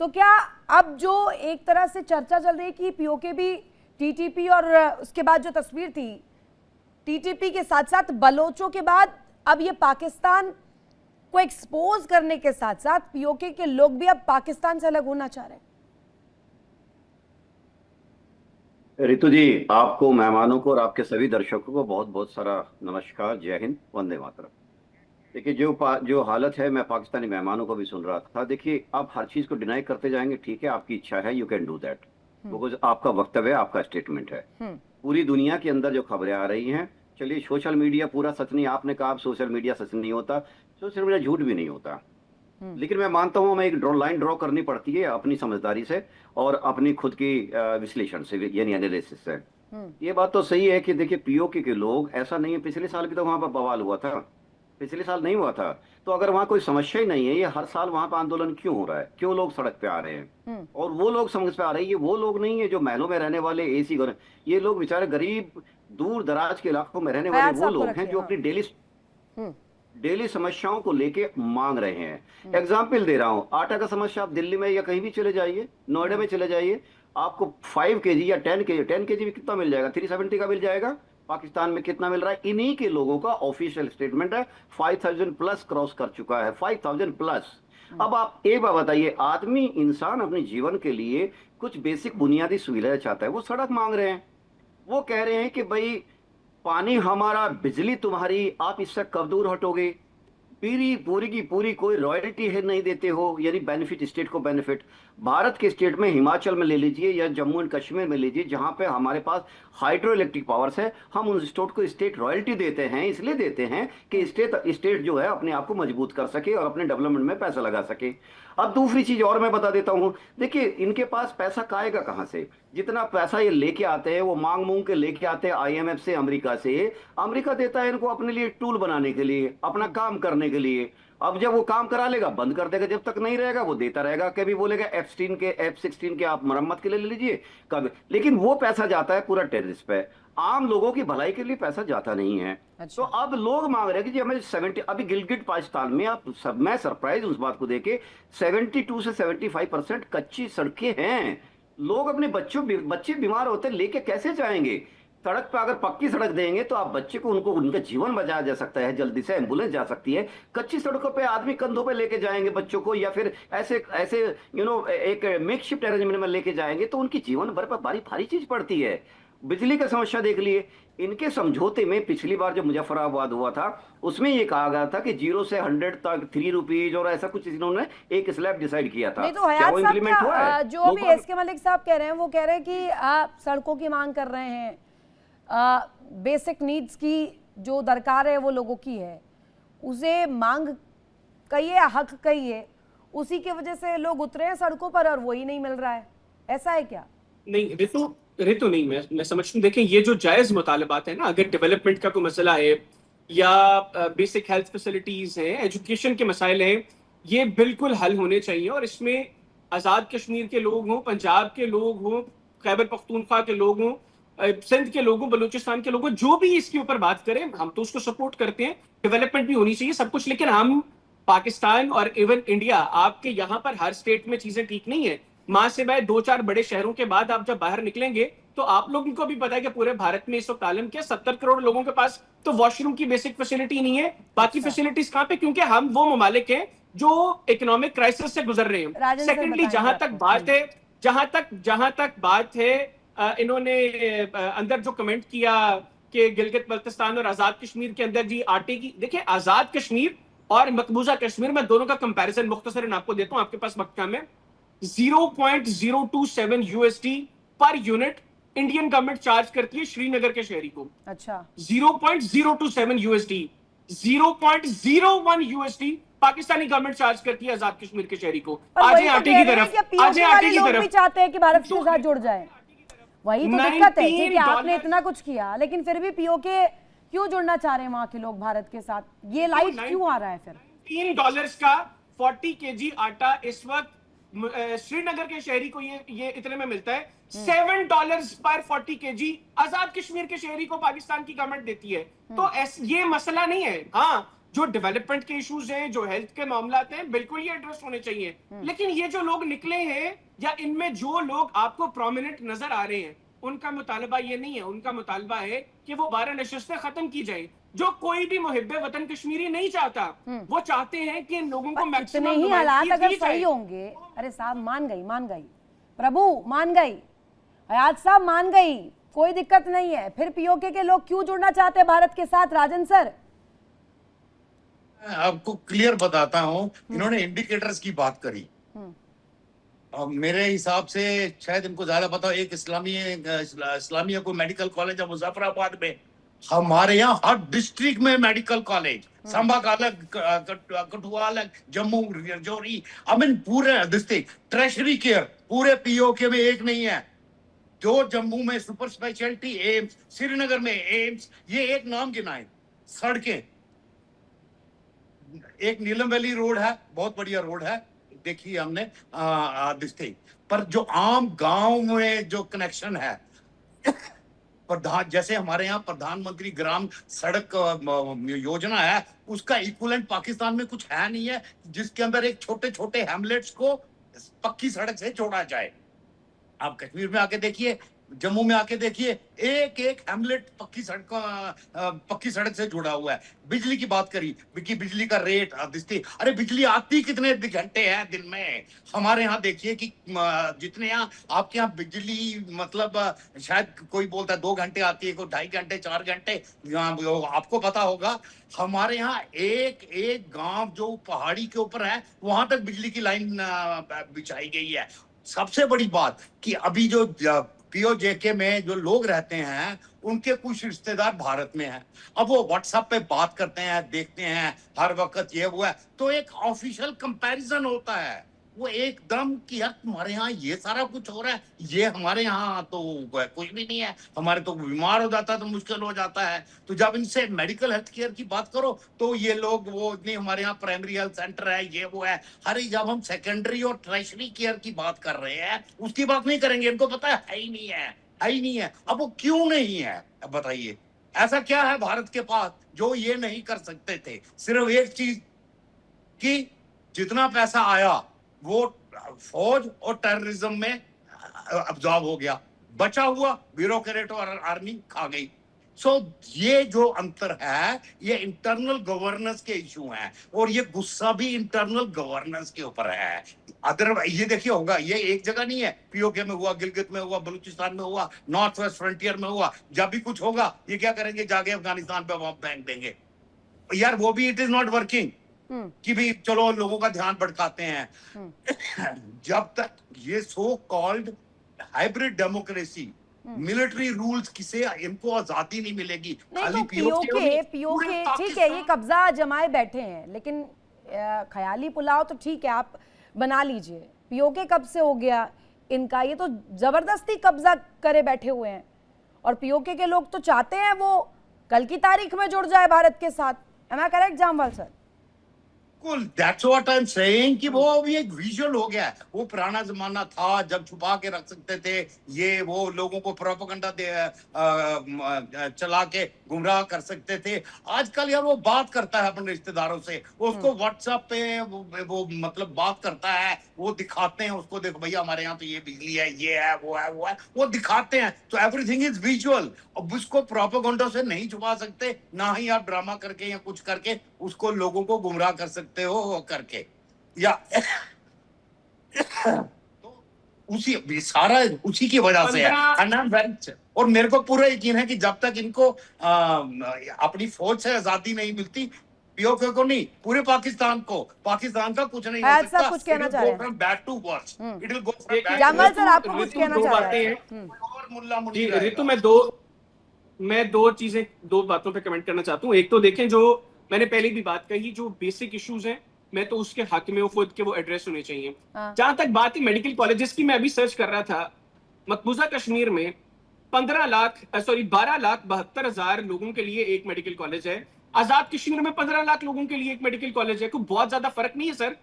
तो क्या अब जो एक तरह से चर्चा चल रही है कि पीओके भी टीटीपी, और उसके बाद जो तस्वीर थी टीटीपी के साथ साथ बलोचों के बाद, अब ये पाकिस्तान को एक्सपोज करने के साथ साथ पीओके के लोग भी अब पाकिस्तान से अलग होना चाह रहे हैं। रितु जी, आपको, मेहमानों को और आपके सभी दर्शकों को बहुत बहुत सारा नमस्कार, जय हिंद, वंदे मातरम। देखिए, जो हालत है, मैं पाकिस्तानी मेहमानों को भी सुन रहा था। देखिए, आप हर चीज को डिनाई करते जाएंगे, ठीक है, आपकी इच्छा है, you can do that, because आपका वक्तव्य है, आपका स्टेटमेंट है। पूरी दुनिया के अंदर जो खबरें आ रही हैं, चलिए सोशल मीडिया पूरा सच नहीं, आपने कहा सोशल मीडिया सच नहीं होता, सोशल मीडिया झूठ भी नहीं होता। लेकिन मैं मानता हूं हमें एक लाइन ड्रॉ करनी पड़ती है अपनी समझदारी से और अपनी खुद की विश्लेषण से, यानी एनालिसिस से। ये बात तो सही है कि देखिए पीओके के लोग, ऐसा नहीं है, पिछले साल भी तो वहां पर बवाल हुआ था, पिछले साल नहीं हुआ था। तो अगर वहां कोई समस्या ही नहीं है, ये हर साल वहां पर आंदोलन क्यों हो रहा है, क्यों लोग सड़क पे आ रहे हैं? और वो लोग समझ पे आ रहे हैं, ये वो लोग नहीं है जो महलों में रहने वाले एसी घर, ये लोग बेचारे गरीब दूर दराज के इलाकों में रहने वाले हयात वो साहब को लोग रखिए, हैं जो हाँ। अपनी हम्म, डेली समस्याओं को लेके मांग रहे हैं। एग्जाम्पल दे रहा हूं, आटा का समस्या आप दिल्ली में या कहीं भी चले जाइए, नोएडा में चले जाइए, आपको 5 kg या 10 kg, 10 kg में कितना मिल जाएगा? 370 का मिल जाएगा। पाकिस्तान में कितना मिल रहा है? इन्हीं के लोगों का ऑफिशियल स्टेटमेंट है, 5000 प्लस क्रॉस कर चुका है, 5000 प्लस। अब आप एक बात बताइए, आदमी इंसान अपने जीवन के लिए कुछ बेसिक बुनियादी सुविधाएं चाहता है, वो सड़क मांग रहे हैं, वो कह रहे हैं कि भाई पानी हमारा, बिजली तुम्हारी, आप इससे कब दूर हटोगे? पूरी की पूरी कोई रॉयल्टी है नहीं देते हो, यानी बेनिफिट, स्टेट को बेनिफिट। भारत के स्टेट में हिमाचल में ले लीजिए या जम्मू एंड कश्मीर में लीजिए, जहां पे हमारे पास हाइड्रो इलेक्ट्रिक पावर्स है, हम उन स्टेट को स्टेट रॉयल्टी देते हैं, इसलिए देते हैं कि स्टेट जो है अपने आप को मजबूत कर सके और अपने डेवलपमेंट में पैसा लगा सके। अब दूसरी चीज और मैं बता देता हूं, देखिए इनके पास पैसा आएगा कहां से? जितना पैसा ये लेके आते हैं वो मांग मूंग के लेके आते हैं आईएमएफ से, अमेरिका से। अमेरिका देता है इनको अपने लिए टूल बनाने के लिए, अपना काम करने के लिए। अब जब वो काम करा लेगा बंद कर देगा, जब तक नहीं रहेगा वो देता रहेगा। कभी बोलेगा F16 के आप मरम्मत के लिए ले लीजिए, कभी, लेकिन वो पैसा जाता है पूरा टेररिस्ट पे, आम लोगों की भलाई के लिए पैसा जाता नहीं है। अच्छा। तो अब लोग मांग रहे हैं कि जी हमें 70, अभी गिलगिट बाल्टिस्तान में आप सब, मैं सरप्राइज उस बात को देखे, 72 से 75% कच्ची सड़कें हैं। लोग अपने बच्चे बीमार होते लेके कैसे जाएंगे? सड़क पे अगर पक्की सड़क देंगे तो आप बच्चे को, उनको, उनका जीवन बचाया जा सकता है, जल्दी से एम्बुलेंस जा सकती है। कच्ची सड़कों पे आदमी कंधों पे लेके जाएंगे बच्चों को, या फिर ऐसे ऐसे एक मेकशिफ्ट अरेंजमेंट में लेके जाएंगे तो उनकी जीवन भर पर भारी भारी चीज पड़ती है। बिजली का समस्या देख लिए, इनके समझौते में पिछली बार जब मुजफ्फराबाद हुआ था उसमें ये कहा गया था कि 0 से 100 तक 3 रुपीज और ऐसा कुछ इन्होंने एक स्लैब डिसाइड किया था। नहीं तो क्या हयात वो साहब, इम्प्लीमेंट हुआ है? जो अभी एसके मलिक साहब कह रहे हैं वो कह रहे हैं कि आप सड़कों की मांग कर रहे हैं, बेसिक नीड्स की जो दरकार है वो लोगों की है, उसे मांग कहिए, हक कहिए, उसी की वजह से लोग उतरे हैं सड़कों पर और वही नहीं मिल रहा है, ऐसा है क्या? नहीं रितु नहीं, मैं समझता हूँ। देखें, ये जो जायज मुतालबात है ना, अगर डेवलपमेंट का कोई मसला है या बेसिक हेल्थ फैसिलिटीज हैं, एजुकेशन के मसाइल हैं, ये बिल्कुल हल होने चाहिए। और इसमें आज़ाद कश्मीर के लोग हों, पंजाब के लोग हों, खैबर पख्तूनख्वा के लोग हों, सिंध के लोगों, बलूचिस्तान के लोगों, जो भी इसके ऊपर बात करें, हम तो उसको सपोर्ट करते हैं। डेवलपमेंट भी होनी चाहिए, सब कुछ। लेकिन हम पाकिस्तान और इवन इंडिया, आपके यहाँ पर हर स्टेट में चीजें ठीक नहीं है। मां से मैं 2-4 बड़े शहरों के बाद आप जब बाहर निकलेंगे तो आप लोगों को भी पता है कि पूरे भारत में इस वक्त आलम क्या 70 करोड़ लोगों के पास तो वॉशरूम की बेसिक फैसिलिटी नहीं है। बाकी फैसिलिटीज कहां पे? क्योंकि हम वो ममालिक हैं जो इकोनॉमिक क्राइसिस से गुजर रहे हैं। सेकेंडली, जहां तक बात है इन्होंने अंदर जो कमेंट किया कि गिलगित बल्तिस्तान और आजाद कश्मीर के अंदर जी आटे की, देखिए आजाद कश्मीर और मकबूजा कश्मीर में दोनों का कंपैरिजन मुख्तसरन आपको देता हूं, आपके पास वक्त कम है। 0.027 USD per unit Indian government charge करती है श्रीनगर के शहरी को। अच्छा। 0.027 USD, 0.01 USD Pakistani government charge करती है आजाद कश्मीर के शहरी को। आज आटे की तरफ, आज आटे की तरफ भी चाहते हैं कि भारत के साथ जुड़ जाए, वही तो दिक्कत है कि आपने इतना कुछ किया लेकिन फिर भी पीओके क्यों जुड़ना चाह रहे हैं वहां के लोग भारत के साथ? ये लाइट क्यों आ रहा है फिर? $3 का 40 kg आटा इस वक्त श्रीनगर के शहरी को ये इतने में मिलता है। $7 पर 40 kg आजाद कश्मीर के शहरी को पाकिस्तान की गवर्नमेंट देती है। तो ये मसला नहीं है। हाँ, जो डेवलपमेंट के इश्यूज हैं, जो हेल्थ के मामला हैं, बिल्कुल ये एड्रेस होने चाहिए। लेकिन ये जो लोग निकले हैं या इनमें जो लोग आपको प्रोमिनेंट नजर आ रहे हैं, उनका मुतालबा ये नहीं है। उनका मुतालबा है कि वो 12 नशिस्तें खत्म की जाए। जो कोई भी मुहिब्बे वतन कश्मीरी नहीं चाहता, वो चाहते हैं कि इन लोगों को मैक्सिमम इतने ही हालात अगर सही होंगे। अरे साहब, मान गई प्रभु, मान गई, हयात साहब मान गई, कोई दिक्कत नहीं है। फिर पीओके के लोग क्यों जुड़ना चाहते हैं भारत के साथ? राजन सर, आपको क्लियर बताता हूं। इन्होंने इंडिकेटर्स की बात करी, मेरे हिसाब से शायद इनको ज्यादा पता हो। एक इस्लामिया को मेडिकल कॉलेज है मुजफ्फराबाद में, हमारे यहाँ हर डिस्ट्रिक्ट में मेडिकल कॉलेज, संभा का अलग, कठुआ अलग, जम्मू रजौरी, आई मीन पूरे डिस्ट्रिक्ट। ट्रेशरी केयर पूरे पीओके में एक नहीं है। जो जम्मू में सुपर स्पेशलिटी एम्स, श्रीनगर में एम्स, ये एक नाम गिनाए। सड़कें, एक नीलम वैली रोड है, बहुत बढ़िया रोड है, देखी हमने डिस्ट्रिक्ट। पर जो आम गांव में जो कनेक्शन है, प्रधान, जैसे हमारे यहाँ प्रधानमंत्री ग्राम सड़क योजना है, उसका इक्विवेलेंट पाकिस्तान में कुछ है नहीं है, जिसके अंदर एक छोटे छोटे हैमलेट्स को पक्की सड़क से जोड़ा जाए। आप कश्मीर में आके देखिए, जम्मू में आके देखिए, एक एक हैमलेट पक्की सड़क से जुड़ा हुआ है। बिजली की बात करी कि बिजली का रेट अरे बिजली आती कितने घंटे है दिन में? हमारे यहाँ देखिए कि जितने यहाँ आपके यहाँ बिजली मतलब शायद कोई बोलता है 2 घंटे आती है, कोई 2.5 घंटे 4 घंटे, आपको पता होगा। हमारे यहाँ एक एक गांव जो पहाड़ी के ऊपर है, वहां तक बिजली की लाइन बिछाई गई है। सबसे बड़ी बात कि अभी जो पीओजेके में जो लोग रहते हैं, उनके कुछ रिश्तेदार भारत में हैं। अब वो व्हाट्सएप पे बात करते हैं, देखते हैं हर वक्त ये हुआ है, तो एक ऑफिशियल कंपैरिजन होता है। वो एकदम कि यार तुम्हारे यहाँ ये सारा कुछ हो रहा है, ये हमारे यहाँ तो कुछ भी नहीं है, हमारे तो बीमार हो जाता है तो मुश्किल हो जाता है। तो जब इनसे मेडिकल हेल्थ केयर की बात करो तो ये लोग वो नहीं, हमारे यहाँ प्राइमरी हेल्थ सेंटर है, ये वो है। अरे जब हम सेकेंडरी और टर्शियरी केयर की बात कर रहे हैं, उसकी बात नहीं करेंगे, इनको पता है ही नहीं है, है ही नहीं है। अब वो क्यों नहीं है, अब बताइए, ऐसा क्या है भारत के पास जो ये नहीं कर सकते थे? सिर्फ एक चीज कि जितना पैसा आया वो फौज और टेररिज्म में अब्जॉर्ब हो गया, बचा हुआ ब्यूरोक्रेट और आर्मी खा गई। सो ये जो अंतर है, ये इंटरनल गवर्नेंस के इशू हैं, और ये गुस्सा भी इंटरनल गवर्नेंस के ऊपर है। अदरवाइज ये देखिए होगा, ये एक जगह नहीं है, पीओके में हुआ, गिलगित में हुआ, बलूचिस्तान में हुआ, नॉर्थ वेस्ट फ्रंटियर में हुआ। जब भी कुछ होगा ये क्या करेंगे, जाके अफगानिस्तान पे वहां फेंक देंगे। यार वो भी इट इज नॉट वर्किंग कि भी चलो लोगों का ध्यान भटकाते हैं। जब तक ये so called hybrid democracy, military rules किसे, इनको आजादी नहीं मिलेगी। नहीं तो पीओके ठीक है, ये कब्जा जमाए बैठे हैं, लेकिन ख्याली पुलाव तो ठीक है, आप बना लीजिए। पीओके कब से हो गया इनका? ये तो जबरदस्ती कब्जा करे बैठे हुए हैं, और पीओके के लोग तो चाहते हैं वो कल की तारीख में जुड़ जाए भारत के साथ। Am I correct Jamwal sir? That's what I'm saying कि वो अभी एक विजुअल हो गया है। वो पुराना जमाना था जब छुपा के रख सकते थे, ये वो लोगों को प्रोपेगेंडा चला के गुमराह कर सकते थे। आजकल यार वो बात करता है अपने रिश्तेदारों से, उसको व्हाट्सएप पे वो मतलब बात करता है, वो दिखाते हैं उसको, देखो भैया हमारे यहाँ तो ये बिजली है, ये है, वो है, वो है, वो दिखाते हैं। तो एवरीथिंग इज विजुअल। अब उसको प्रोपेगेंडा से नहीं छुपा सकते, ना ही आप ड्रामा करके या कुछ करके उसको लोगों को गुमराह कर सकते हो करके, या तो उसी सारा उसी की वजह से है। और मेरे को पूरा यकीन है कि जब तक इनको अपनी फौज से आजादी नहीं मिलती, पीओके को नहीं, पूरे पाकिस्तान का कुछ नहीं हो सकता। कुछ कहना चाह रहे हैं bad to worse, it will go from bad. Jamwal sir आपको कुछ कहना चाह रहे हैं? और मुल्ला जी ऋतु, मैं दो बातों पे कमेंट करना चाहता हूँ। एक तो देखें, जो मैंने पहले भी बात कही, जो बेसिक इश्यूज हैं मैं तो उसके हक में हूँ खुद के, वो एड्रेस होने चाहिए। जहां तक बात है मेडिकल कॉलेजेस की, मैं अभी सर्च कर रहा था, मकबूजा कश्मीर में 12,72,000 लोगों के लिए एक मेडिकल कॉलेज है। आजाद कश्मीर में 15 लाख लोगों के लिए एक मेडिकल कॉलेज है। कोई बहुत ज्यादा फर्क नहीं है सर।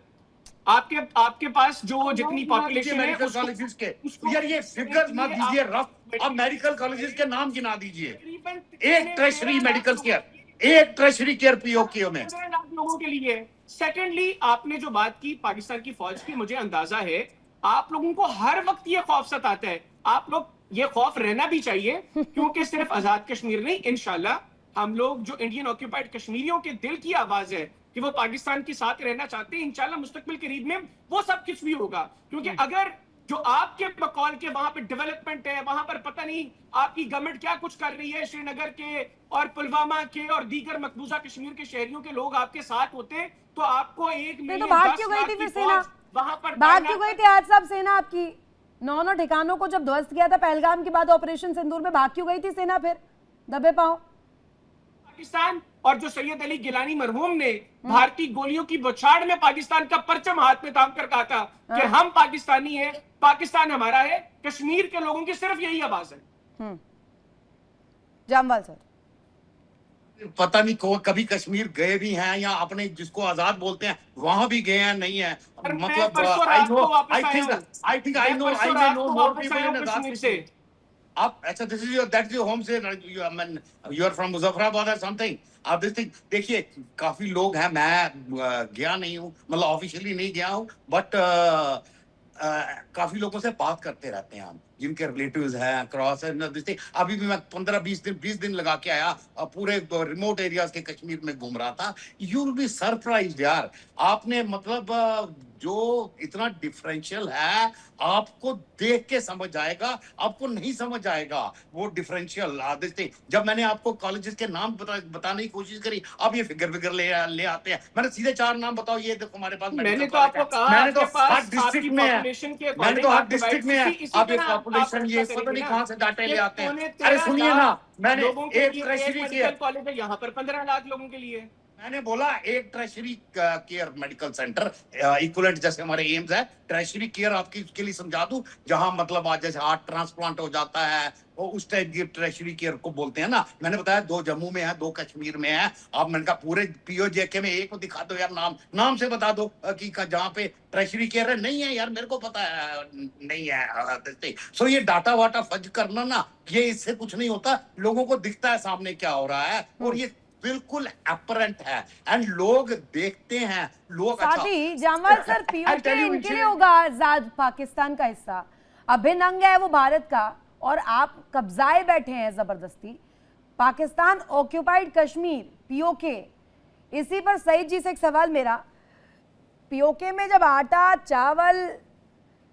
आपके पास जो जितनी पॉपुलेशन है कॉलेजेस के, यार ये फिगर मत दीजिए रफ, आप मेडिकल कॉलेजेस के नाम गिना दीजिए। एक ट्रेशरी मेडिकल केयर, एक ट्रेशरी केयर पीओके में 15 लाख लोगों के लिए। सेकेंडली, आपने जो बात की पाकिस्तान की फौज की, मुझे अंदाजा है आप लोगों को हर वक्त ये खौफ सताता है। आप लोग, ये खौफ रहना भी चाहिए, क्योंकि सिर्फ आजाद कश्मीर नहीं, इंशाल्लाह हम लोग जो इंडियन ऑक्यूपाइड कश्मीरियों के दिल की आवाज है कि वो पाकिस्तान के साथ रहना चाहते हैं, इंशाल्लाह मुस्तकबिल करीब में वो सब कुछ भी होगा। क्योंकि अगर जो आपके बकौल के वहां पे डेवलपमेंट है, वहां पर पता नहीं आपकी गवर्नमेंट क्या कुछ कर रही है, श्रीनगर के और पुलवामा के और दीगर मकबूजा कश्मीर के शहरियों के लोग आपके साथ होते, तो आपको 1 मिलियन, तो भाग क्यों गई थी फिर सेना? वहां पर भाग क्यों गई थी आज साहब सेना आपकी? 9 ठिकानों को जब ध्वस्त किया था पहलगाम के बाद ऑपरेशन सिंदूर में, भाग क्यों गई थी सेना फिर दबे पांव? पाकिस्तान और जो सैयद अली गिलानी मरहूम ने भारतीय गोलियों की बौछार में पाकिस्तान का परचम हाथ में थाम कर कहा था कि हम पाकिस्तानी हैं, पाकिस्तान हमारा है, कश्मीर के लोगों की सिर्फ यही आवाज है। जामवाल सर, पता नहीं कभी कश्मीर गए भी हैं या अपने जिसको आजाद बोलते हैं वहां भी गए हैं नहीं है, मतलब I think I know more people in Azad से। आप अच्छा this is your that is your home से यू आर फ्रॉम मुजफ्फराबाद और समथिंग आप दिस थिंग देखिए काफी लोग हैं, मैं गया नहीं हूँ, मतलब ऑफिशियली नहीं गया हूँ, बट काफी लोगों से बात करते रहते हैं हम जिनके रिलेटिव्स हैं क्रॉस है। अभी भी मैं 15-20 दिन लगा के आया, पूरे रिमोट एरियाज के कश्मीर में घूम रहा था। यू विल बी सरप्राइज्ड यार, आपने मतलब जो इतना डिफरेंशियल है आपको देख के समझ आएगा, आपको नहीं समझ आएगा वो डिफरेंशियल। जब मैंने आपको कॉलेजेस के नाम बताने की कोशिश करी, आप ये फिगर ले आते हैं। मैंने सीधे 4 नाम बताओ, ये देखो हमारे पास। मैंने तो आपको कहा, मैंने तो हर डिस्ट्रिक्ट में है, मैंने तो हर डिस्ट्रिक्ट में है। आप ये पॉपुलेशन ये पता नहीं कहां से डाटे ले आते हैं। अरे सुनिए ना, मैंने एक ट्रेजरी केयर कॉलेज है यहाँ पर 15 लाख लोगों के लिए, मैंने बोला एक treasury care medical centre equivalent जैसे हमारे एम्स है, ट्रेजरी केयर आपकी उसके लिए समझा दूं, जहां मतलब आज जैसे हार्ट ट्रांसप्लांट हो जाता है वो उस टाइप की ट्रेजरी केयर को बोलते हैं ना। मैंने बताया 2 जम्मू में है, 2 कश्मीर में है। आप मैंने कहा पूरे पीओजेके में एक को दिखा दो यार, नाम से बता दो कि जहाँ पे ट्रेजरी केयर है। नहीं है यार, मेरे को पता है नहीं है। सो ये डाटा वाटा फज करना ना, ये इससे कुछ नहीं होता। लोगों को दिखता है सामने क्या हो रहा है और ये बिल्कुल अपरेंट है एंड लोग देखते हैं। लोग साथ ही जामवाल सर, पीओके इनके लिए होगा आजाद पाकिस्तान का हिस्सा, अभिन्न अंग है वो भारत का, और आप कब्जाए बैठे हैं जबरदस्ती। पाकिस्तान ऑक्यूपाइड कश्मीर, पीओके, इसी पर सईद जी से एक सवाल मेरा। पीओके में जब आटा, चावल,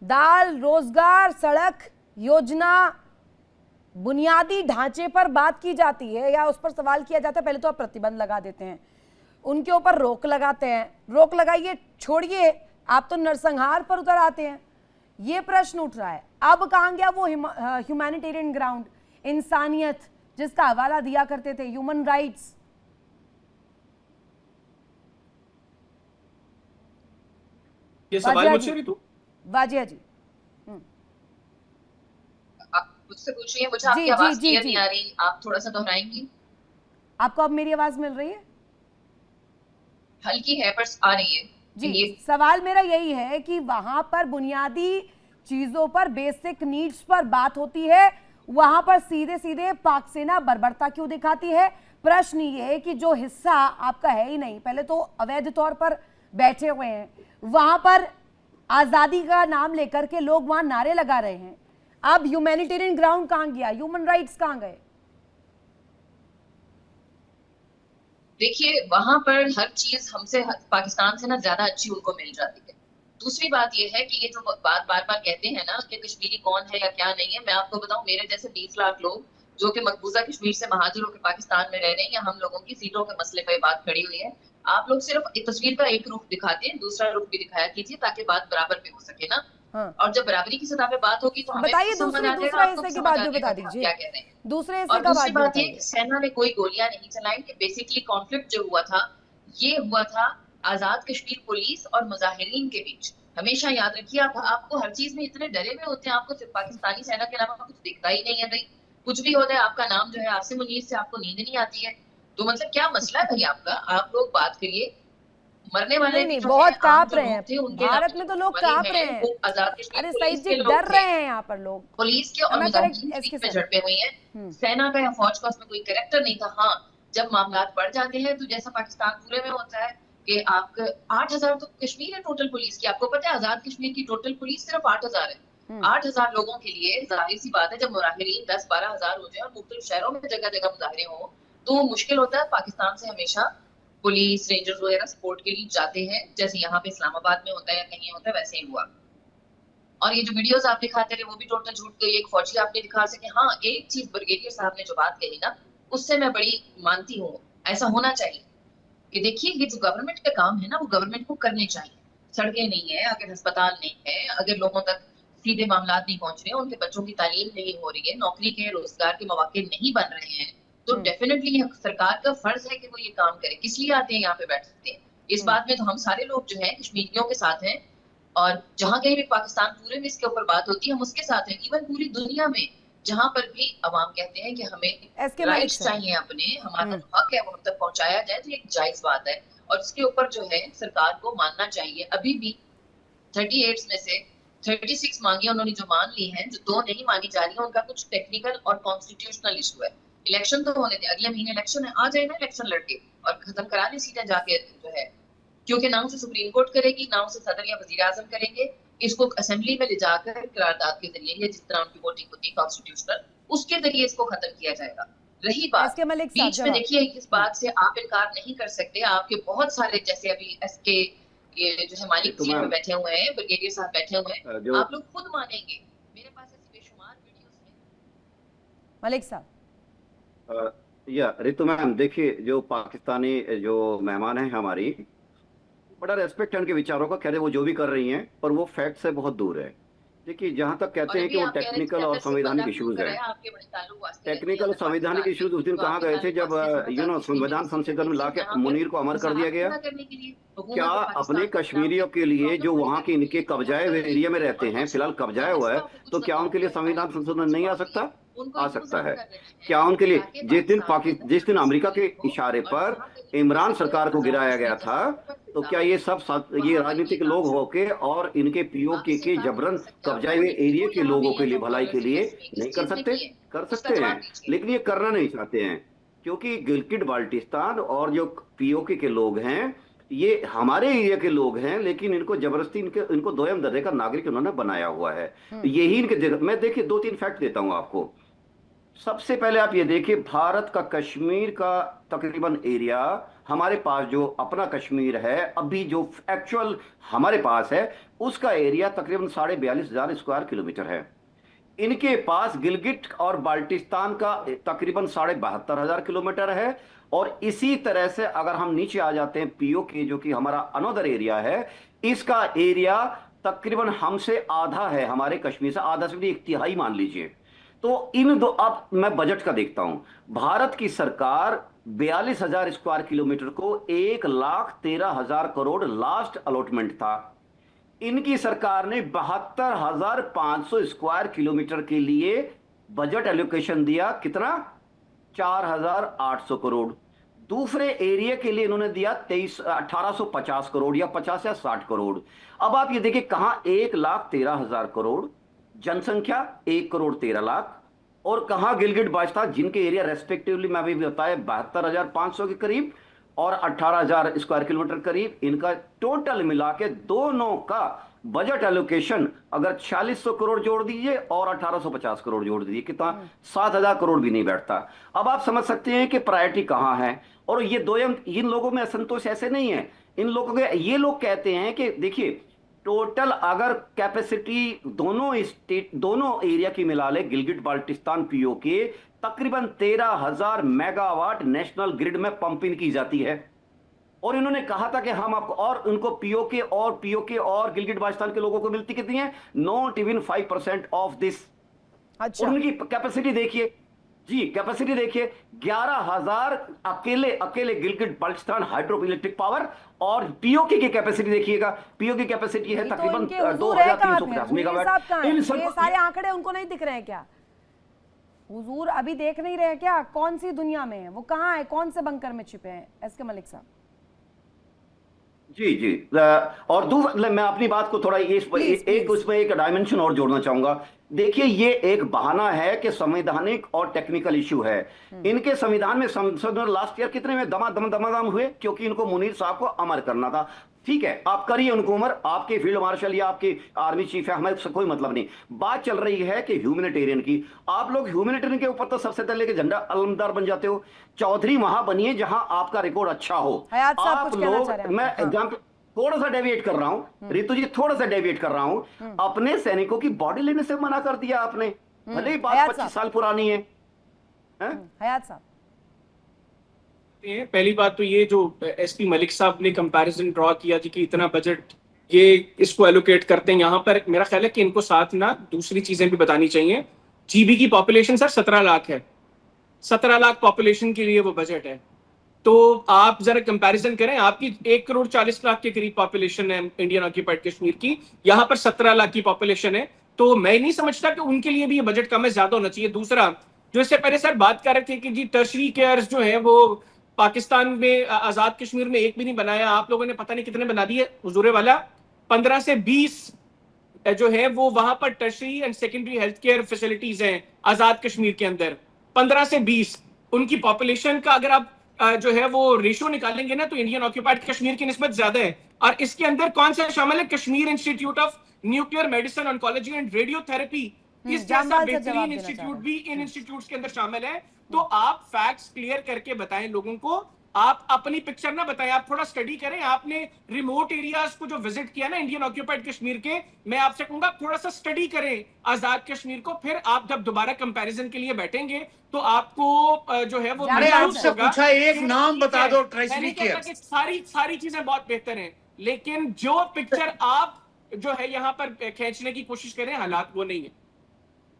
दाल, रोजगार, सड़क योजना, बुनियादी ढांचे पर बात की जाती है या उस पर सवाल किया जाता है, पहले तो आप प्रतिबंध लगा देते हैं, उनके ऊपर रोक लगाते हैं। रोक लगाइए, छोड़िए, आप तो नरसंहार पर उतर आते हैं। ये प्रश्न उठ रहा है, अब कहाँ गया वो ह्यूमैनिटेरियन ग्राउंड, इंसानियत जिसका हवाला दिया करते थे, ह्यूमन राइट्स? ये सवाल मुझसे रितु? वाजिया जी मुझसे पूछ रही है, मुझे आपकी आवाज क्लियर नहीं आ रही, आप थोड़ा सा दोहराएंगी? आपको अब मेरी आवाज मिल रही है? हल्की है पर आ रही है जी। सवाल मेरा यही है कि वहां पर बुनियादी चीजों पर, बेसिक नीड्स पर बात होती है, वहां पर सीधे सीधे पाक सेना बर्बरता क्यों दिखाती है? प्रश्न ये है कि जो हिस्सा आपका है ही नहीं, पहले तो अवैध तौर पर बैठे हुए हैं, वहां पर आजादी का नाम लेकर के लोग वहां नारे लगा रहे हैं, अब ह्यूमैनिटेरियन ग्राउंड कहां गया, ह्यूमन राइट्स कहां गए? देखिए वहां पर हर चीज हमसे, पाकिस्तान से ना ज्यादा अच्छी उनको मिल जाती है। दूसरी बात यह है कि ये जो बात बार बार कहते हैं ना कि कश्मीरी कौन है या क्या नहीं है, मैं आपको बताऊं, मेरे जैसे 20 लाख लोग जो कि मकबूजा कश्मीर से महाजिर होकर पाकिस्तान में रह रहे हैं, या हम लोगों की सीटों के मसले पर बात खड़ी हुई है। आप लोग सिर्फ तस्वीर का एक रुख दिखाते हैं, दूसरा रुख भी दिखाया कीजिए ताकि बात बराबर पे हो सके ना। और जब बराबरी की सतह पे बात होगी तो हमें बताइए दूसरा हिस्से की बात भी बता दीजिए, क्या कह रहे हैं दूसरे और दूसरी बात ये, सेना ने कोई गोलियां नहीं चलाई। कि बेसिकली कॉन्फ्लिक्ट जो हुआ था, ये हुआ था आजाद कश्मीर पुलिस और मुजाहिरीन के बीच। हमेशा याद रखिए, आपको हर चीज में इतने डरे हुए होते हैं, आपको सिर्फ पाकिस्तानी सेना के अलावा कुछ दिखता ही नहीं है भाई। कुछ भी होता है, आपका नाम जो है आसिम मुनीर से आपको नींद नहीं आती है, तो मतलब क्या मसला है भाई आपका? आप लोग बात करिए। मरने वाले नहीं, बहुत कांप रहे हैं भारत में, तो लोग कांप रहे हैं। अरे सईद जी डर रहे हैं यहाँ पर लोग, पुलिस के और मुजाहिदीन में झड़पें हुई हैं। सेना का या फौज का उसमें कोई कैरेक्टर नहीं था। हाँ, जब मामला बढ़ जाते हैं तो जैसा पाकिस्तान पूरे में होता है कि आपके 8000 तो कश्मीर है टोटल पुलिस की। आपको पता है आजाद कश्मीर की टोटल पुलिस सिर्फ 8000 है। 8000 लोगों के लिए जाहिर सी बात है, जब मुजाहिरीन 10-12 हजार हो जाए और मुख्तलिफ शहरों में जगह जगह मुजाहिरे हो तो मुश्किल होता है। पाकिस्तान से हमेशा पुलिस, रेंजर्स वगैरह सपोर्ट के लिए जाते हैं, जैसे यहाँ पे इस्लामाबाद में होता है या कहीं होता है, वैसे ही हुआ। और ये जो वीडियोस आप दिखाते रहे वो भी टोटल झूठ गई। एक फौजी आपने दिखा सके। हाँ, एक चीज ब्रिगेडियर साहब ने जो बात कही ना, उससे मैं बड़ी मानती हूँ, ऐसा होना चाहिए कि देखिए ये जो गवर्नमेंट का काम है ना, वो गवर्नमेंट को करने चाहिए। सड़कें नहीं है, अगर अस्पताल नहीं है, अगर लोगों तक सीधे मामला नहीं पहुंच रहे, उनके बच्चों की तालीम नहीं हो रही है, नौकरी के रोजगार के मौके नहीं बन रहे हैं, तो डेफिनेटली सरकार का फर्ज है कि वो ये काम करे। किस लिए आते हैं यहाँ पे बैठते हैं, इस बात में तो हम सारे लोग जो हैं कश्मीरियों के साथ हैं, और जहां कहीं भी पाकिस्तान पूरे में इसके ऊपर बात होती है हम उसके साथ हैं। इवन पूरी दुनिया में जहां पर भी अवाम कहते हैं कि हमें राइट्स चाहिए अपने, हमारा जो हक है वो हम तक पहुंचाया जाए, तो एक जायज बात है और इसके ऊपर जो है सरकार को मानना चाहिए। अभी भी 38 में से 36 मांगे उन्होंने जो मान ली हैं, जो 2 नहीं मानी जा रही है उनका कुछ टेक्निकल और कॉन्स्टिट्यूशनल इशू है। इलेक्शन तो होने थे, अगले महीने इलेक्शन है, आ जाए ना इलेक्शन लड़के और खत्म करा लें सीटें जाके जो है, क्योंकि ना उसे सुप्रीम कोर्ट करेगी ना उसे सदर या वजीर आजम करेंगे। इसको असेंबली में ले जाकर करारदाद के जरिए या जिस तरह उनकी वोटिंग होती है कॉन्स्टिट्यूशनल, उसके जरिए इसको खत्म किया जाएगा। रही बात बीच में, देखिए इस बात से आप इनकार नहीं कर सकते, आपके बहुत सारे जैसे अभी एसके ये जो है मालिक सीट पे बैठे हुए हैं, ब्रिगेडियर साहब बैठे हुए हैं, आप लोग खुद मानेंगे, मेरे पास ऐसी बेशुमार वीडियोस हैं। मलिक साहब या रितु मैम, देखिए जो पाकिस्तानी जो मेहमान हैं हमारी, बड़ा रेस्पेक्ट है उनके विचारों का, कह रहे वो जो भी कर रही हैं पर वो फैक्ट से बहुत दूर है। देखिए जहां तक कहते हैं कि वो टेक्निकल और संवैधानिक इश्यूज है, टेक्निकल और संवैधानिक इश्यूज उस दिन कहाँ गए थे जब संविधान संशोधन में लाके मुनीर को अमर कर दिया गया। क्या अपने कश्मीरियों के लिए जो वहाँ के इनके कब्जाए हुए एरिया में रहते हैं, फिलहाल कब्जाया हुआ है, तो क्या उनके लिए संविधान संशोधन नहीं आ सकता? आ सकता है। क्या उनके लिए जिस दिन अमेरिका के इशारे पर इमरान सरकार को गिराया गया था, तो क्या ये राजनीतिक लोग होके और इनके पीओके के जबरन कब्जाए हुए एरिया के लोगों के लिए भलाई के लिए नहीं कर सकते? कर सकते हैं, लेकिन ये करना नहीं चाहते हैं, क्योंकि गिलगिट बाल्टिस्तान और जो पीओके के लोग हैं ये हमारे एरिया के लोग हैं, लेकिन इनको जबरदस्ती इनको दोयम दर्जे का नागरिक उन्होंने बनाया हुआ है। यही इनके, मैं देखिए 2-3 फैक्ट देता हूं आपको। सबसे पहले आप ये देखिए, भारत का कश्मीर का तकरीबन एरिया, हमारे पास जो अपना कश्मीर है अभी जो एक्चुअल हमारे पास है, उसका एरिया तकरीबन 42,500 स्क्वायर किलोमीटर है। इनके पास गिलगिट और बाल्टिस्तान का तकरीबन 72,500 किलोमीटर है। और इसी तरह से अगर हम नीचे आ जाते हैं पीओके, जो कि हमारा अनदर एरिया है, इसका एरिया तकरीबन हमसे आधा है, हमारे कश्मीर से आधा से भी 1/3 मान लीजिए। तो इन दो, अब मैं बजट का देखता हूं, भारत की सरकार 42,000 स्क्वायर किलोमीटर को 1,13,000 करोड़ लास्ट अलॉटमेंट था। इनकी सरकार ने 72,500 स्क्वायर किलोमीटर के लिए बजट एलोकेशन दिया, कितना? 4,800 करोड़। दूसरे एरिया के लिए इन्होंने दिया 1,850 करोड़ या 50 या 60 करोड़। अब आप ये देखिए, कहां 1,13,000 करोड़, जनसंख्या 1,13,00,000, और कहां गिलगिट बाल्टिस्तान जिनके एरिया रेस्पेक्टिवली मैं अभी बताया 72,500 के करीब और 18,000 स्क्वायर किलोमीटर करीब, इनका टोटल मिला के दोनों का बजट एलोकेशन अगर 4,600 करोड़ जोड़ दीजिए और 1,850 करोड़ जोड़ दीजिए, कितना? 7,000 करोड़ भी नहीं बैठता। अब आप समझ सकते हैं कि प्रायोरिटी कहां है। और ये इन लोगों में असंतोष ऐसे नहीं है, इन लोगों के, ये लोग कहते हैं कि देखिए टोटल अगर कैपेसिटी दोनों एरिया की मिला ले, गिलगिट बाल्टिस्तान पीओके, तकरीबन 13,000 मेगावाट नेशनल ग्रिड में पंपिंग की जाती है। और इन्होंने कहा था कि हम आपको, और उनको पीओके और गिलगिट बाल्टिस्तान के लोगों को मिलती कितनी है? Not even 5% of this. अच्छा, उनकी कैपेसिटी देखिए जी, कैपेसिटी देखिए 11,000 अकेले Gilgit Baltistan hydro electric power, और पीओके की कैपेसिटी देखिएगा, पीओके की कैपेसिटी है तकरीबन 2,350 मेगावाट। इन सब ये सारे आंकड़े उनको नहीं दिख रहे हैं क्या? हुजूर अभी देख नहीं रहे क्या? कौन सी दुनिया में है वो? कहाँ है? कौन से बंकर में छिपे हैं एसके मलिक साहब? जी। और मैं अपनी बात को थोड़ा उसमें एक डायमेंशन और जोड़ना चाहूंगा। देखिए ये एक बहाना है कि संवैधानिक और टेक्निकल इश्यू है। इनके संविधान में संशोधन लास्ट ईयर कितने में दमादम हुए, क्योंकि इनको मुनीर साहब को अमर करना था। ठीक है, आप करिए उनको उमर, आपके फील्ड मार्शल या आपकी आर्मी चीफ है, हमें कोई मतलब नहीं। बात चल रही है कि ह्यूमैनिटेरियन की। आप लोग ह्यूमैनिटेरियन के ऊपर तो सबसे पहले के झंडा अलमदार बन जाते हो। चौधरी वहां बनिए जहां आपका रिकॉर्ड अच्छा हो। आप लोग, मैं एग्जाम्पल थोड़ा सा डेविएट कर रहा हूं रितु जी, थोड़ा सा डेविएट कर रहा हूं। अपने सैनिकों की बॉडी लेने से मना कर दिया आपने, भले ही बात 25 साल पुरानी है। हयात साहब, पहली बात तो ये जो एसपी मलिक साहब ने कंपैरिजन ड्रॉ किया जी कि इतना बजट ये इसको एलोकेट करते हैं, यहाँ पर मेरा ख्याल है कि इनको साथ ना दूसरी चीजें भी बतानी चाहिए। जीबी की पॉपुलेशन सर 17 लाख है। 17 लाख पॉपुलेशन के लिए वो बजट है। तो आप जरा कंपैरिजन करें, आपकी 1,40,00,000 के करीब पॉपुलेशन है इंडियन ऑक्यूपाइड कश्मीर की, यहाँ पर 17 लाख की पॉपुलेशन है। तो मैं नहीं समझता कि उनके लिए भी ये बजट कम है, ज्यादा होना चाहिए। दूसरा, जो इससे पहले सर बात कर रहे थे कि जी टर्शरी केयर्स जो है वो पाकिस्तान में आजाद कश्मीर में एक भी नहीं बनाया, आप लोगों ने पता नहीं कितने बना दिए हुजूरे वाला। 15 से 20 जो है वो वहां पर tertiary and secondary health care facilities हैं आजाद कश्मीर के अंदर। 15 से 20 उनकी पॉपुलेशन का अगर आप जो है वो रेशो निकालेंगे ना, तो इंडियन ऑक्यूपाइड कश्मीर की निस्बत ज्यादा है। और इसके अंदर कौन सा शामिल है? Kashmir institute of nuclear medicine, oncology and radiotherapy, इस जैसा जामवाल से जवाब बेहतरीन देना इंस्टीट्यूट चाह रहा भी इन इंस्टीट्यूट्स के अंदर शामिल है। तो आप फैक्ट्स क्लियर करके बताएं लोगों को, आप अपनी पिक्चर ना बताएं, आप थोड़ा स्टडी करें। आपने रिमोट एरियाज को जो विजिट किया ना इंडियन ऑक्यूपाइड कश्मीर के, मैं आपसे कहूंगा थोड़ा सा स्टडी करें आजाद कश्मीर को, फिर आप जब दोबारा कंपैरिजन के लिए बैठेंगे तो आपको जो है वो मैंने जामवाल आपसे होगा पूछा एक नाम बता दो ट्रेजरी मैंने केयर। कहता कि सारी चीजें बहुत बेहतर हैं, लेकिन जो पिक्चर आप जो है यहाँ पर खींचने की कोशिश करें, हालात वो नहीं है।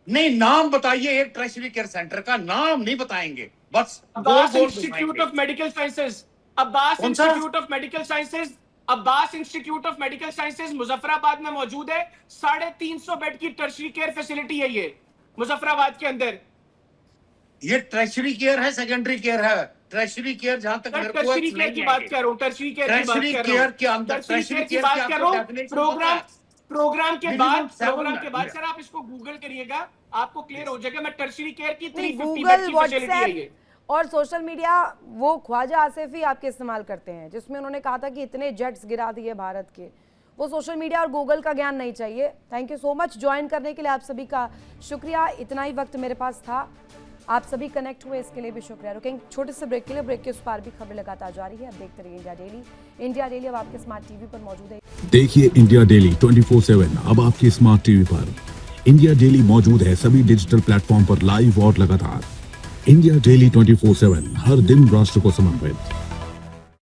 नहीं, नाम बताइए एक ट्रेजरी केयर सेंटर का नाम नहीं बताएंगे, बस अब्बास गोल institute of medical sciences, Abbas कौन सा? Institute of medical sciences, Abbas institute of medical sciences Muzaffarabad में मौजूद है। 350 बेड की टर्शरी केयर फैसिलिटी है ये मुजफ्फराबाद के अंदर। ये ट्रेजरी केयर है, सेकेंडरी केयर है? ट्रेजरी केयर जहां तक मेरे को टर्शरी केयर की बात कर रहा हूँ, टर्शरी केयर की बात टर्शरी कर रहा केयर हूँ, के अंदर टर्शरी टर्शरी केयर की केयर बात की कर रहा हूँ। आपको definition पता है? प्रोग्राम के Minimum बाद 7 सर आप इसको गूगल करिएगा, आपको क्लियर हो जाएगा। मैं टर्शरी केयर की नहीं, 350 गूगल, बेड की फैसिलिटी है ये। व्हाट्सएप और सोशल मीडिया वो ख्वाजा आसिफ ही आपके इस्तेमाल करते हैं, जिसमें उन्होंने कहा था कि इतने जेट्स गिरा दिए भारत के। वो सोशल मीडिया और गूगल का ज्ञान नहीं चाहिए। Thank you so much join करने के लिए, आप सभी का शुक्रिया। इतना ही वक्त मेरे पास था, आप सभी कनेक्ट हुए इसके लिए भी शुक्रिया। रुकेंगे छोटे से ब्रेक के लिए, ब्रेक के उस पार भी खबर लगातार जारी है। अब देखते रहिए इंडिया डेली। इंडिया डेली अब आपके स्मार्ट टीवी पर मौजूद है। देखिए इंडिया डेली 24/7 अब आपकी स्मार्ट टीवी पर। इंडिया डेली मौजूद है सभी डिजिटल प्लेटफॉर्म पर लाइव और लगातार। इंडिया डेली 24/7 हर दिन राष्ट्र को समर्पित।